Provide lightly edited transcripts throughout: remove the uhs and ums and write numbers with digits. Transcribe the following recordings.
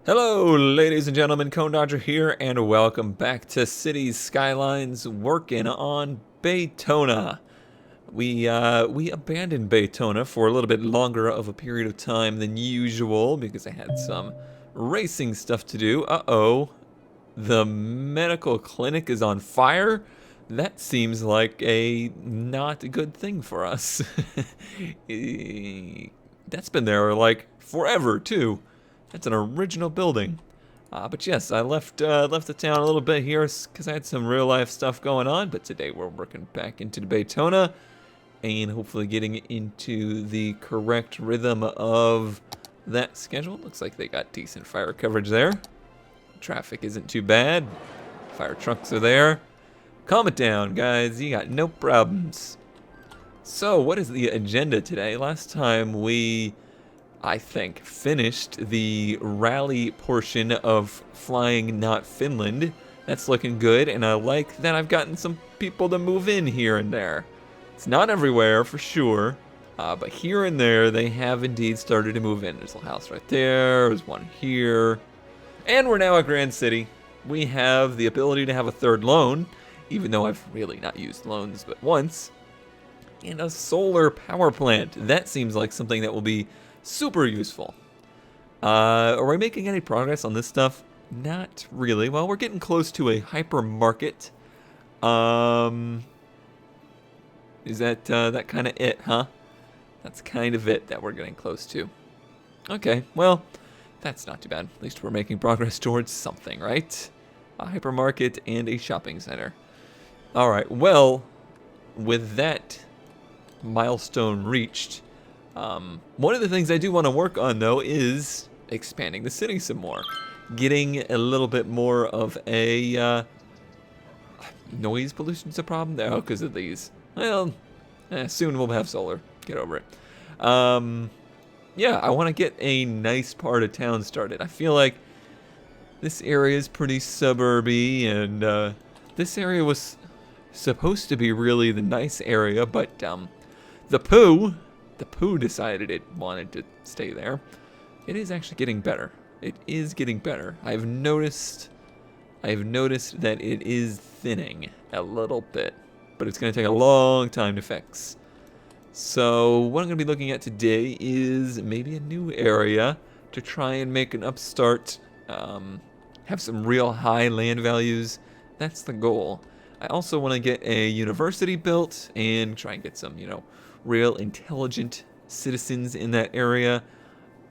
Hello, ladies and gentlemen, Cone Dodger here, and welcome back to Cities Skylines, working on Bait Ona. We abandoned Bait Ona for a little bit longer of a period of time than usual because I had some racing stuff to do. Uh-oh, the medical clinic is on fire? That seems like a not good thing for us. That's been there like forever too. That's an original building. But yes, I left the town a little bit here because I had some real life stuff going on. But today we're working back into the Bait Ona and hopefully getting into the correct rhythm of that schedule. Looks like they got decent fire coverage there. Traffic isn't too bad. Fire trucks are there. Calm it down, guys. You got no problems. So, what is the agenda today? Last time we, I think, finished the rally portion of Flying Not Finland. That's looking good, and I like that I've gotten some people to move in here and there. It's not everywhere, for sure, but here and there they have indeed started to move in. There's a house right there, there's one here, and we're now at Grand City. We have the ability to have a third loan, even though I've really not used loans but once, and a solar power plant. That seems like something that will be super useful. Are we making any progress on this stuff? Not really. Well, we're getting close to a hypermarket. Is that kind of it, huh? That's kind of it that we're getting close to. Okay, well, that's not too bad. At least we're making progress towards something, right? A hypermarket and a shopping center. All right, well, with that milestone reached, one of the things I do want to work on, though, is expanding the city some more. Getting a little bit more of a noise pollution's a problem now because of these. Well, soon we'll have solar. Get over it. Yeah, I want to get a nice part of town started. I feel like this area is pretty suburby, and this area was supposed to be really the nice area, but the poo decided it wanted to stay there. It is actually getting better. It is getting better. I've noticed that it is thinning a little bit, but it's going to take a long time to fix. So what I'm going to be looking at today is maybe a new area to try and make an upstart, have some real high land values. That's the goal. I also want to get a university built and try and get some, real intelligent citizens in that area.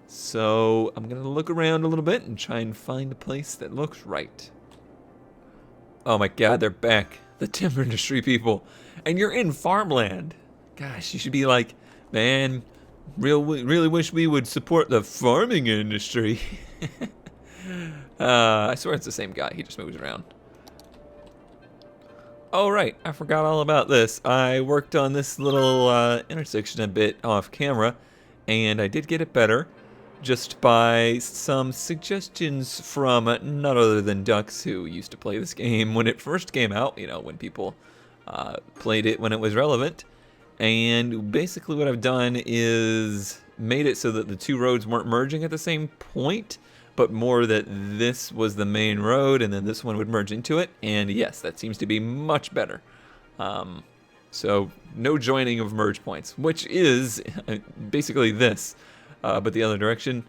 So I'm going to look around a little bit and try and find a place that looks right. Oh my god, they're back. The timber industry people. And you're in farmland. Gosh, you should be like, man, really wish we would support the farming industry. I swear it's the same guy. He just moves around. Oh, right. I forgot all about this. I worked on this little intersection a bit off camera, and I did get it better just by some suggestions from none other than Ducks, who used to play this game when it first came out, when people played it when it was relevant. And basically what I've done is made it so that the two roads weren't merging at the same point, but more that this was the main road and then this one would merge into it. And yes, that seems to be much better. So no joining of merge points, which is basically this, but the other direction.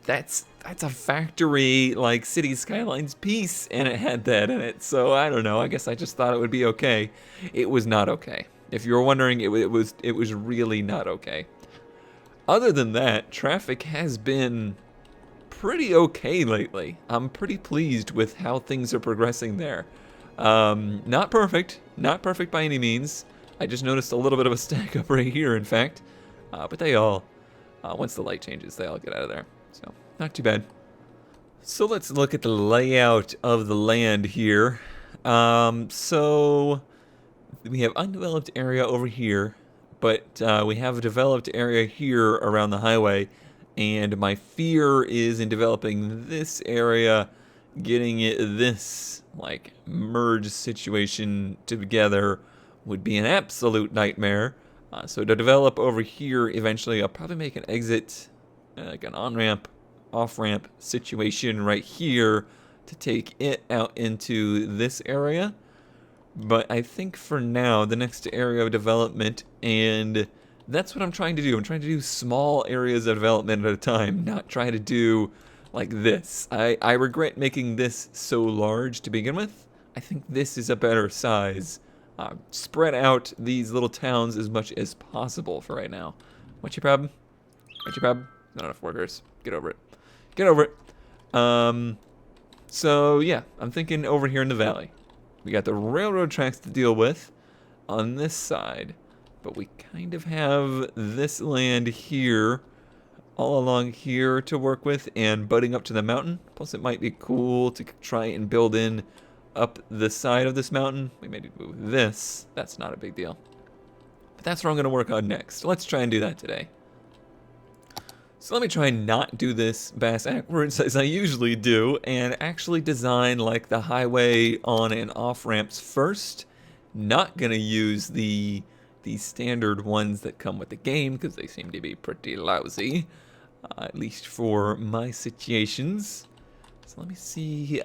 That's a factory like City Skylines piece, and it had that in it. So I don't know. I guess I just thought it would be okay. It was not okay. If you were wondering, it was really not okay. Other than that, traffic has been pretty okay lately. I'm pretty pleased with how things are progressing there. Not perfect by any means. I just noticed a little bit of a stack up right here, in fact. But they all, once the light changes, they all get out of there. So, not too bad. So let's look at the layout of the land here. So we have undeveloped area over here, but we have a developed area here around the highway. And my fear is in developing this area, getting it this like merge situation together would be an absolute nightmare. So to develop over here, eventually I'll probably make an exit, like an on-ramp off-ramp situation right here to take it out into this area. But I think for now, the next area of development, and that's what I'm trying to do. I'm trying to do small areas of development at a time, not try to do like this. I regret making this so large to begin with. I think this is a better size. Spread out these little towns as much as possible for right now. What's your problem? What's your problem? Not enough workers. Get over it. Get over it. So yeah, I'm thinking over here in the valley. We got the railroad tracks to deal with on this side, but we kind of have this land here, all along here to work with and butting up to the mountain. Plus it might be cool to try and build in up the side of this mountain. We may need to move this. That's not a big deal. But that's what I'm going to work on next. Let's try and do that today. So let me try and not do this backwards as I usually do and actually design like the highway on and off ramps first. Not going to use the standard ones that come with the game because they seem to be pretty lousy, at least for my situations. So let me see.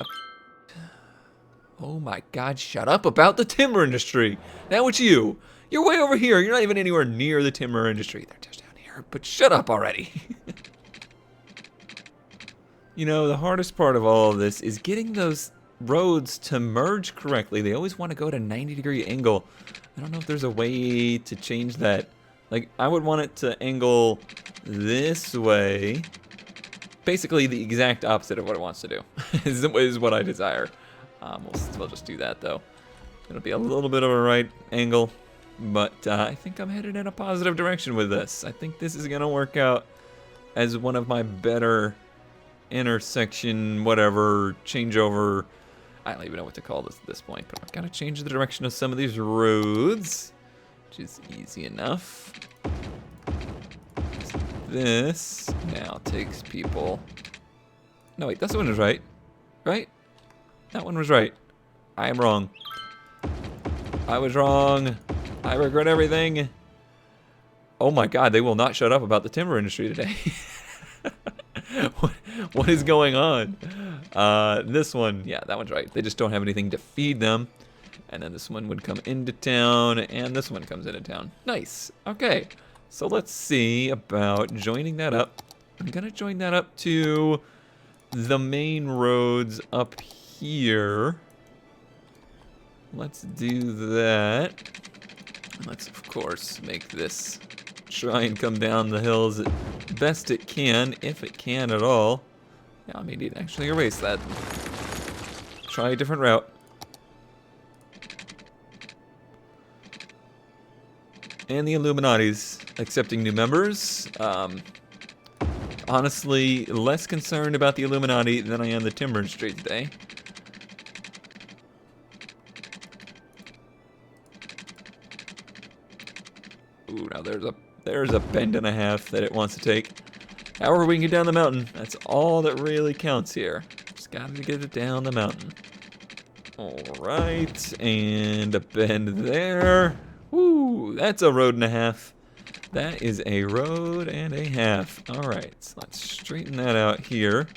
Oh my god, shut up about the timber industry. Now it's you. You're way over here. You're not even anywhere near the timber industry. They're just down here, but shut up already. You know, the hardest part of all of this is getting those roads to merge correctly. They always want to go to 90-degree angle. I don't know if there's a way to change that. Like, I would want it to angle this way. Basically the exact opposite of what it wants to do is what I desire. We'll just do that, though. It'll be a little bit of a right angle, but I think I'm headed in a positive direction with this. I think this is going to work out as one of my better intersection, whatever, changeover. I don't even know what to call this at this point, but I've got to change the direction of some of these roads, which is easy enough. This now takes people. No, wait, this one is right. Right? That one was right. I am wrong. I was wrong. I regret everything. Oh my god, they will not shut up about the timber industry today. What is going on? This one, yeah, that one's right. They just don't have anything to feed them. And then this one would come into town, and this one comes into town. Nice. Okay, so let's see about joining that up. I'm gonna join that up to the main roads up here. Let's do that. Let's, of course, make this try and come down the hills as best it can, if it can at all. Yeah, I may need to actually erase that. Try a different route. And the Illuminati's accepting new members. Honestly, less concerned about the Illuminati than I am the timber industry today. Ooh, now there's a bend and a half that it wants to take. However we can get down the mountain, that's all that really counts here. Just gotta get it down the mountain. Alright, and a bend there. Woo, that's a road and a half. That is a road and a half. Alright, so let's straighten that out here.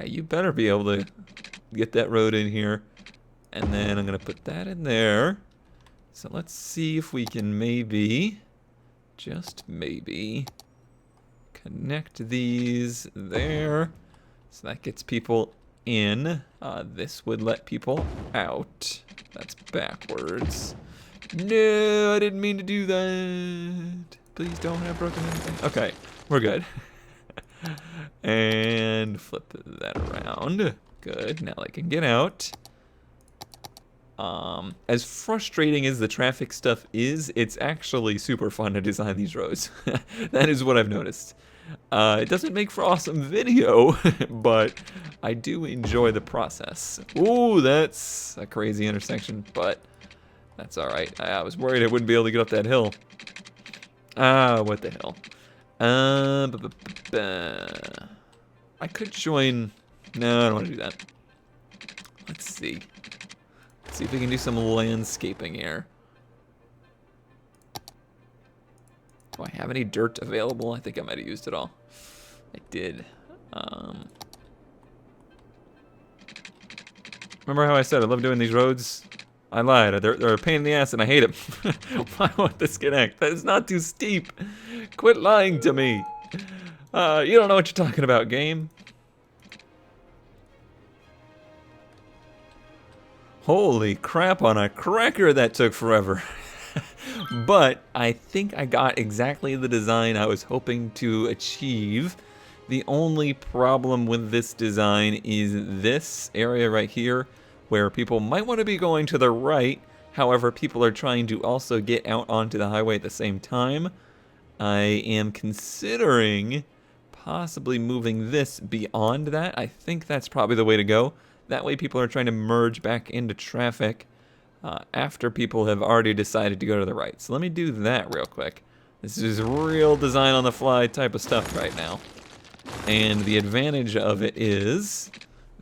You better be able to get that road in here. And then I'm gonna put that in there. So let's see if we can maybe, just maybe, connect these there. So that gets people in. This would let people out. That's backwards. No, I didn't mean to do that. Please don't have broken anything. Okay, we're good. And flip that around. Good, now I can get out. As frustrating as the traffic stuff is, it's actually super fun to design these roads. That is what I've noticed. It doesn't make for awesome video, but I do enjoy the process. Ooh, that's a crazy intersection, but that's alright. I was worried I wouldn't be able to get up that hill. What the hell? I could join. No, I don't want to do that. Let's see. Let's see if we can do some landscaping here. Do I have any dirt available? I think I might have used it all. I did. Remember how I said I love doing these roads? I lied. They're a pain in the ass and I hate them. Why won't this connect? That is not too steep. Quit lying to me. You don't know what you're talking about, game. Holy crap on a cracker, that took forever. But I think I got exactly the design I was hoping to achieve. The only problem with this design is this area right here, where people might want to be going to the right. However, people are trying to also get out onto the highway at the same time. I am considering possibly moving this beyond that. I think that's probably the way to go. That way people are trying to merge back into traffic after people have already decided to go to the right. So let me do that real quick. This is real design on the fly type of stuff right now. And the advantage of it is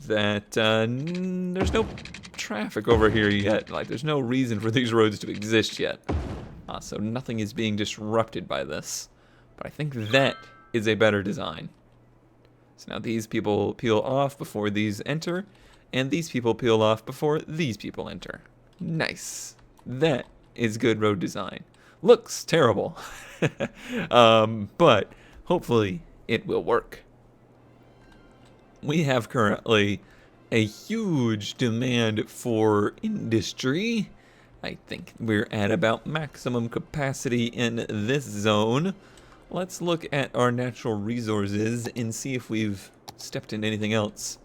that there's no traffic over here yet. Like, there's no reason for these roads to exist yet. So nothing is being disrupted by this. But I think that is a better design. So now these people peel off before these enter, and these people peel off before these people enter. Nice. That is good road design. Looks terrible, but hopefully it will work. We have currently a huge demand for industry. I think we're at about maximum capacity in this zone. Let's look at our natural resources and see if we've stepped into anything else.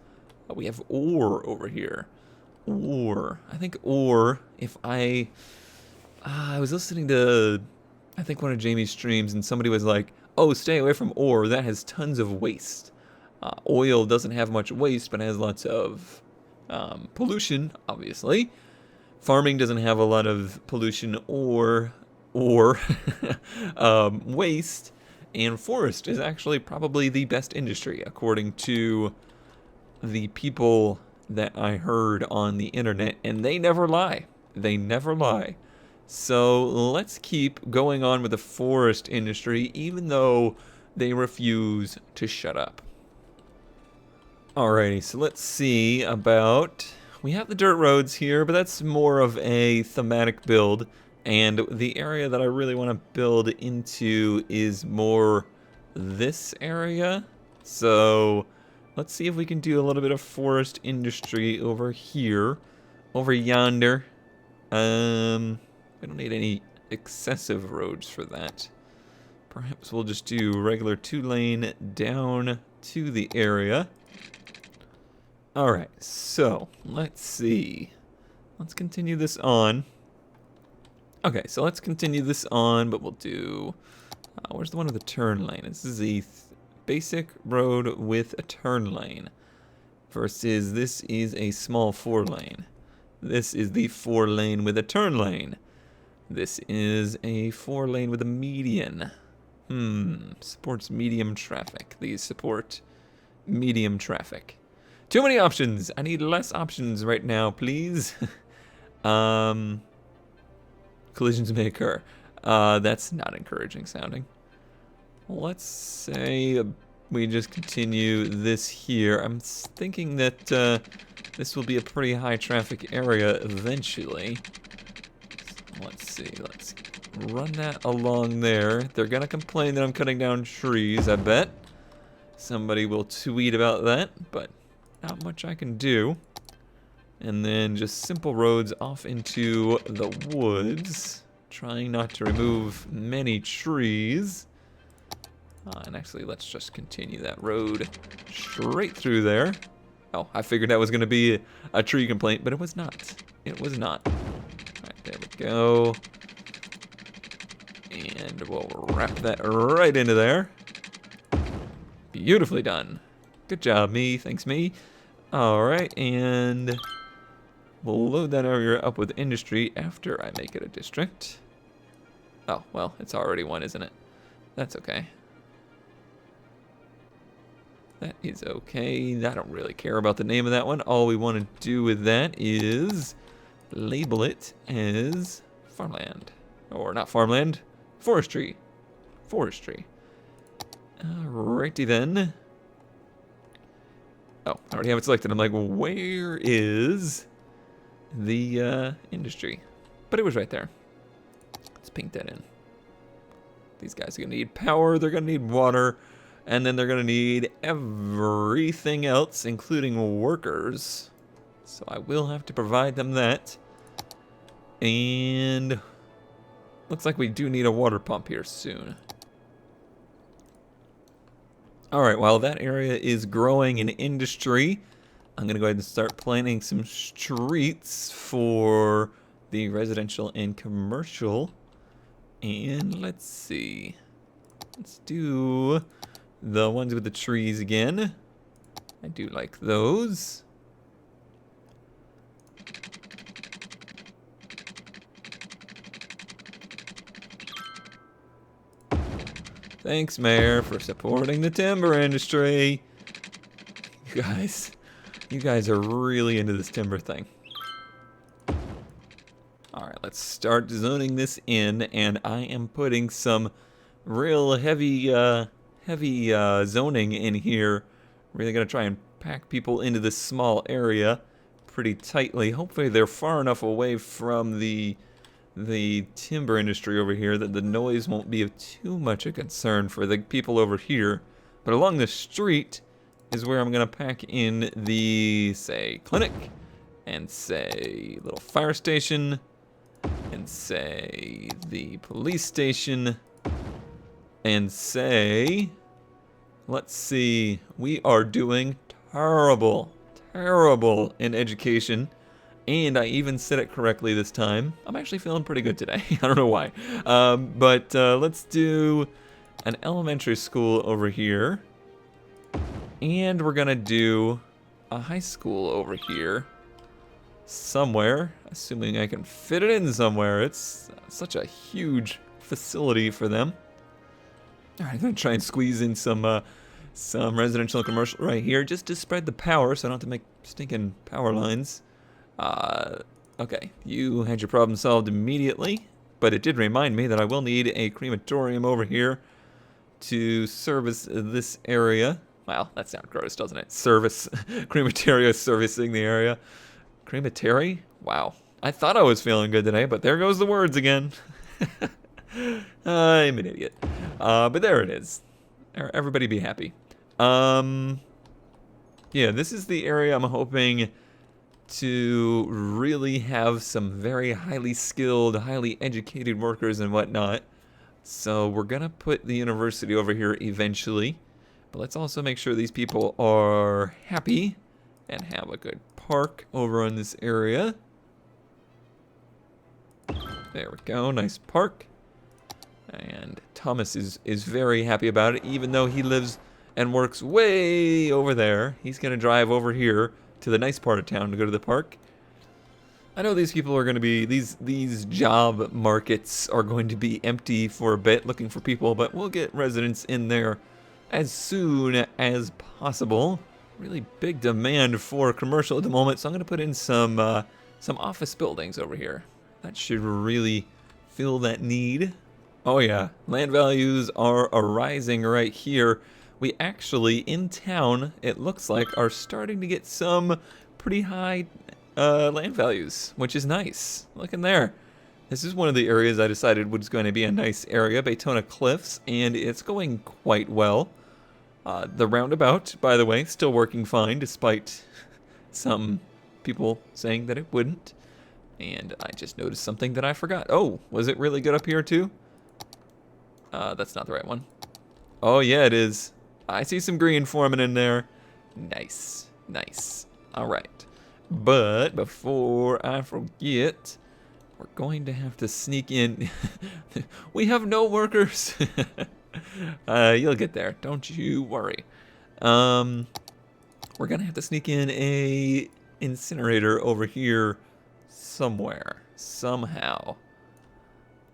We have ore over here. Ore. I think ore, if I was listening to, I think, one of Jamie's streams, and somebody was like, oh, stay away from ore, that has tons of waste. Oil doesn't have much waste, but has lots of pollution, obviously. Farming doesn't have a lot of pollution or waste. And forest is actually probably the best industry, according to the people that I heard on the internet, and they never lie. They never lie. So let's keep going on with the forest industry, even though they refuse to shut up. Alrighty, so let's see about... We have the dirt roads here, but that's more of a thematic build. And the area that I really want to build into is more this area. So let's see if we can do a little bit of forest industry over here. Over yonder. We don't need any excessive roads for that. Perhaps we'll just do regular 2-lane down to the area. Alright, so let's see. Let's continue this on. Okay, so let's continue this on, but we'll do... where's the one with a turn lane? This is a basic road with a turn lane. Versus this is a small 4-lane. This is the 4-lane with a turn lane. This is a 4-lane with a median. Supports medium traffic. These support medium traffic. Too many options. I need less options right now, please. Collisions may occur. That's not encouraging sounding. Let's say we just continue this here. I'm thinking that this will be a pretty high traffic area eventually. So let's see. Let's run that along there. They're gonna complain that I'm cutting down trees, I bet. Somebody will tweet about that, but not much I can do. And then just simple roads off into the woods. Trying not to remove many trees. And actually, let's just continue that road straight through there. Oh, I figured that was going to be a tree complaint, but it was not. It was not. Alright, there we go. And we'll wrap that right into there. Beautifully done. Good job, me. Thanks, me. Alright, and we'll load that area up with industry after I make it a district. Oh, well, it's already one, isn't it? That's okay. That is okay. I don't really care about the name of that one. All we want to do with that is label it as farmland. Or not farmland, forestry. Forestry. Alrighty then. Oh, I already have it selected. I'm like, where is the industry? But it was right there. Let's paint that in. These guys are going to need power, they're going to need water, and then they're going to need everything else, including workers. So I will have to provide them that. And looks like we do need a water pump here soon. Alright, while that area is growing in industry, I'm going to go ahead and start planning some streets for the residential and commercial. And let's see. Let's do the ones with the trees again. I do like those. Thanks, Mayor, for supporting the timber industry. You guys are really into this timber thing. Alright, let's start zoning this in, and I am putting some real heavy zoning in here. Really gonna try and pack people into this small area pretty tightly. Hopefully they're far enough away from the timber industry over here that the noise won't be of too much a concern for the people over here. But along the street is where I'm gonna pack in the, say, clinic, and say little fire station, and say the police station, and say, let's see, we are doing terrible in education, and I even said it correctly this time. I'm actually feeling pretty good today. I don't know why. But let's do an elementary school over here, and we're gonna do a high school over here somewhere, assuming I can fit it in somewhere. It's such a huge facility for them. All right, I'm gonna try and squeeze in some residential and commercial right here, just to spread the power, so I don't have to make stinking power lines. Okay, you had your problem solved immediately, but it did remind me that I will need a crematorium over here to service this area. Wow, that sounds gross, doesn't it? Service, crematoria servicing the area. Crematory? Wow. I thought I was feeling good today, but there goes the words again. I'm an idiot. But there it is. Everybody be happy. Yeah, this is the area I'm hoping to really have some very highly skilled, highly educated workers and whatnot. So we're gonna put the university over here eventually. But let's also make sure these people are happy and have a good park over in this area. There we go, nice park. And Thomas is very happy about it, even though he lives and works way over there. He's gonna drive over here to the nice part of town to go to the park. I know these people are gonna be, these job markets are going to be empty for a bit, looking for people, but we'll get residents in there as soon as possible. Really big demand for commercial at the moment, so I'm gonna put in some office buildings over here. That should really fill that need. Oh yeah, land values are rising right here. We actually, in town, it looks like, are starting to get some pretty high land values, which is nice. Look in there. This is one of the areas I decided was going to be a nice area, Bait Ona Cliffs, and it's going quite well. The roundabout, by the way, still working fine, despite some people saying that it wouldn't. And I just noticed something that I forgot. Oh, was it really good up here too? That's not the right one. Oh yeah, it is. I see some green forming in there. Nice, nice. All right. But before I forget, we're going to have to sneak in. We have no workers. You'll get there. Don't you worry. We're gonna have to sneak in a incinerator over here somewhere, somehow.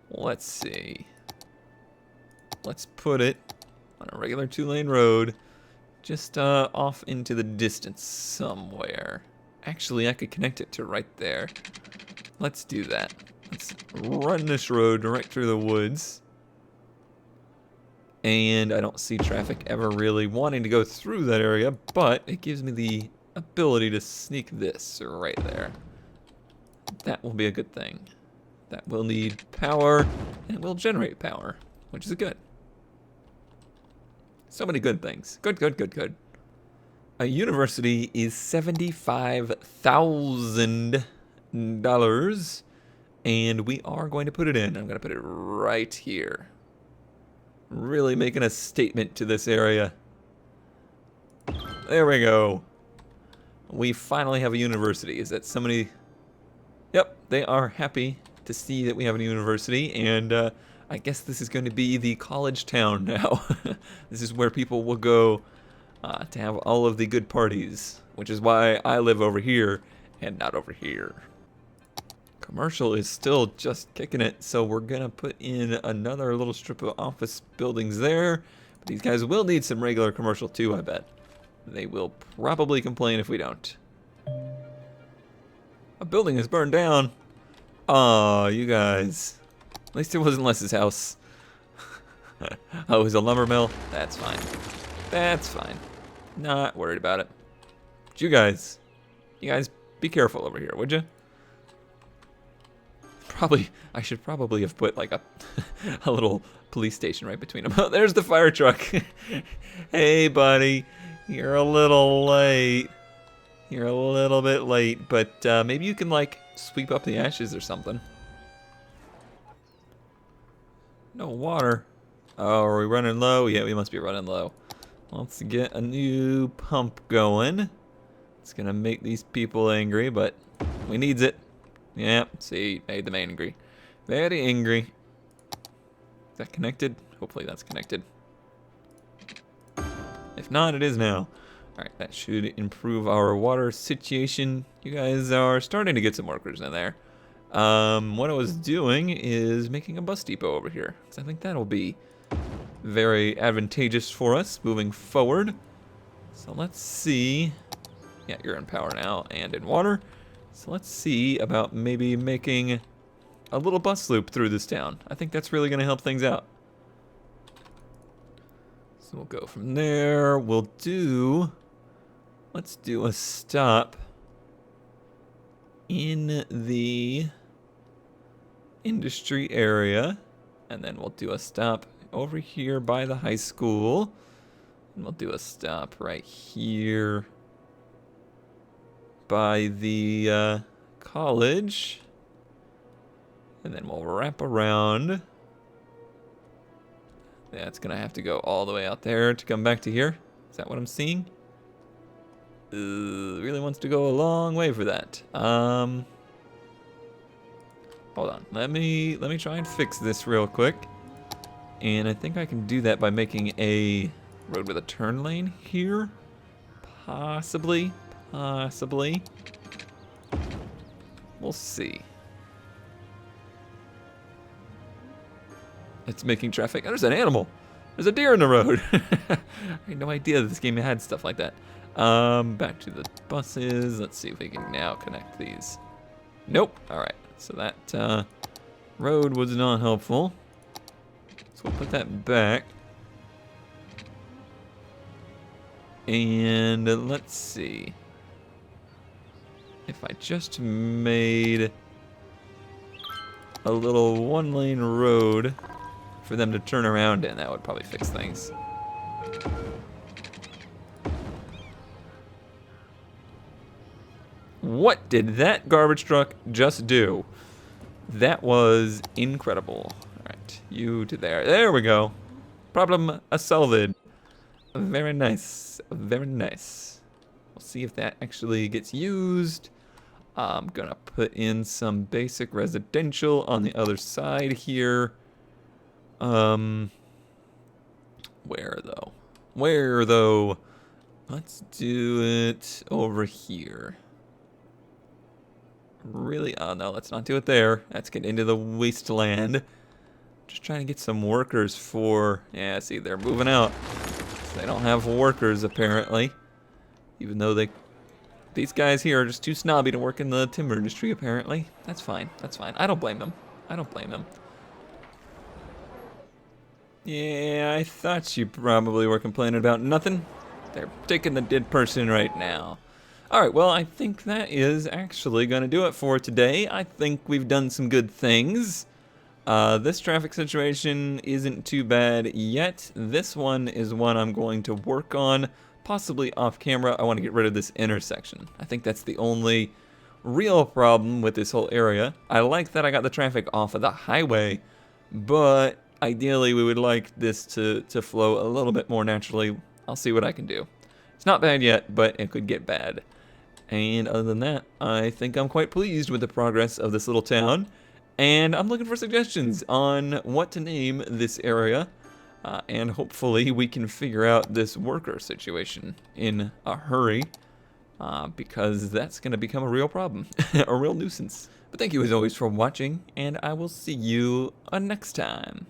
Let's see. Let's put it on a regular 2-lane road, just off into the distance somewhere. Actually, I could connect it to right there. Let's do that. Let's run this road right through the woods. And I don't see traffic ever really wanting to go through that area, but it gives me the ability to sneak this right there. That will be a good thing. That will need power, and it will generate power, which is good. So many good things. Good, good, good, good. A university is $75,000, and we are going to put it in. I'm going to put it right here. Really making a statement to this area. There we go. We finally have a university. Is that somebody? Yep, they are happy to see that we have a university, and I guess this is going to be the college town now. This is where people will go to have all of the good parties, which is why I live over here and not over here. Commercial is still just kicking it, so we're gonna put in another little strip of office buildings there. But these guys will need some regular commercial too, I bet. They will probably complain if we don't. A building is burned down. Aw, you guys. At least it wasn't Les's house. Oh, it was a lumber mill? That's fine. That's fine. Not worried about it. But you guys be careful over here, would you? I should probably have put like a little police station right between them. Oh, there's the fire truck. Hey, buddy, you're a little late. You're a little bit late, but maybe you can like sweep up the ashes or something. No water. Oh, are we running low? Yeah, we must be running low. Let's get a new pump going. It's gonna make these people angry, but we needs it. Yeah, see, made them angry. Very angry. Is that connected? Hopefully that's connected. If not, it is now. Alright, that should improve our water situation. You guys are starting to get some workers in there. What I was doing is making a bus depot over here. So I think that'll be very advantageous for us moving forward. So let's see. Yeah, you're in power now and in water. So let's see about maybe making a little bus loop through this town. I think that's really going to help things out. So we'll go from there. Let's do a stop in the industry area. And then we'll do a stop over here by the high school. And we'll do a stop right here by the college, and then we'll wrap around. Yeah, it's gonna have to go all the way out there to come back to here. Is that what I'm seeing? Really wants to go a long way for that. Hold on. Let me try and fix this real quick. And I think I can do that by making a road with a turn lane here. Possibly. Possibly. We'll see. It's making traffic. Oh, there's an animal. There's a deer in the road. I had no idea this game had stuff like that. Back to the buses. Let's see if we can now connect these. Nope. Alright. So that road was not helpful. So we'll put that back. And let's see. If I just made a little one-lane road for them to turn around in, that would probably fix things. What did that garbage truck just do? That was incredible. Alright, you to there. There we go. Problem solved. Very nice. Very nice. We'll see if that actually gets used. I'm gonna put in some basic residential on the other side here. Where though? Where though? Let's do it over here. Really? Oh no, let's not do it there. Let's get into the wasteland. Just trying to get some workers for... Yeah, see, they're moving out. They don't have workers, apparently. Even though these guys here are just too snobby to work in the timber industry, apparently. That's fine. That's fine. I don't blame them. I don't blame them. Yeah, I thought you probably were complaining about nothing. They're taking the dead person right now. Alright, well, I think that is actually going to do it for today. I think we've done some good things. This traffic situation isn't too bad yet. This one is one I'm going to work on, possibly off camera. I want to get rid of this intersection. I think that's the only real problem with this whole area. I like that I got the traffic off of the highway, but ideally we would like this to flow a little bit more naturally. I'll see what I can do. It's not bad yet, but it could get bad. And other than that, I think I'm quite pleased with the progress of this little town. And I'm looking for suggestions on what to name this area. And hopefully we can figure out this worker situation in a hurry. Because that's going to become a real problem, a real nuisance. But thank you as always for watching, and I will see you next time.